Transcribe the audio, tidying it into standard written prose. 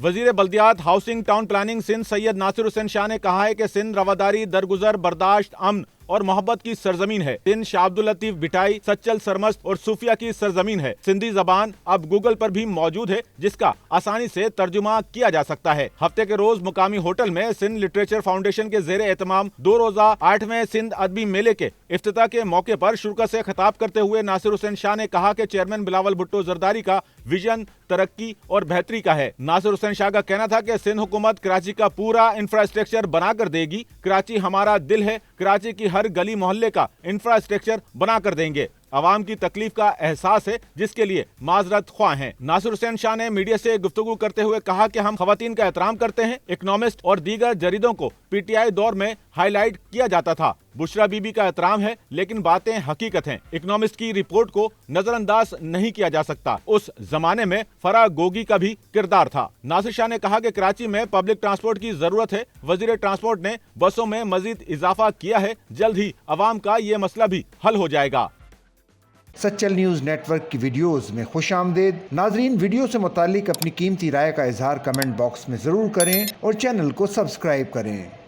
वजीर बल्दियात, housing, town planning Sindh Syed Nasir Hussain Shah ने कहा है कि सिंध रवादारी, दरगुजर, बर्दाश्त, अमन और मोहब्बत की सरजमीन है। सिंध शाह अब्दुल लतीफ भिटाई, सच्चल, सरमस्त और सूफिया की सरजमीन है। सिंधी जबान अब गूगल पर भी मौजूद है, जिसका आसानी से तर्जुमा किया जा सकता है। हफ्ते के रोज मुकामी होटल में सिंध लिटरेचर फाउंडेशन के जेर एहतमाम 2 रोजा 8वें सिंध अदबी मेले के इफ्तिताह के मौके पर शुरा से खिताब करते हुए नासिर हुसैन शाह ने कहा कि चेयरमैन बिलावल भुट्टो जरदारी का विजन तरक्की और बेहतरी का है। नासिर हुसैन शाह का कहना था कि सिंध हुकूमत कराची का पूरा इंफ्रास्ट्रक्चर बनाकर देगी। कराची हमारा दिल है, कराची की हर गली मोहल्ले का इंफ्रास्ट्रक्चर बना कर देंगे। आवाम की तकलीफ का एहसास है, जिसके लिए माजरत ख्वाह हैं। नासिर हुसैन शाह ने मीडिया से गुफ्तगू करते हुए कहा कि हम खवातीन का एहतराम करते हैं। इकोनॉमिस्ट और दीगर जरीदों को पीटीआई दौर में हाईलाइट किया जाता था। बुशरा बीबी का एहतराम है, लेकिन बातें हकीकत हैं। इकोनॉमिस्ट की रिपोर्ट को नजरअंदाज नहीं किया जा सकता। उस जमाने में फराह गोगी का भी किरदार था। नासिर शाह ने कहा कि कराची में पब्लिक ट्रांसपोर्ट की जरूरत है। वजीर ट्रांसपोर्ट ने बसों में मजीद इजाफा किया है। जल्द ही अवाम का ये मसला भी हल हो जाएगा। सच्चल न्यूज़ नेटवर्क की वीडियोस में खुशामदीद। नाजरीन, वीडियो से मुतालिक अपनी कीमती राय का इजहार कमेंट बॉक्स में ज़रूर करें और चैनल को सब्सक्राइब करें।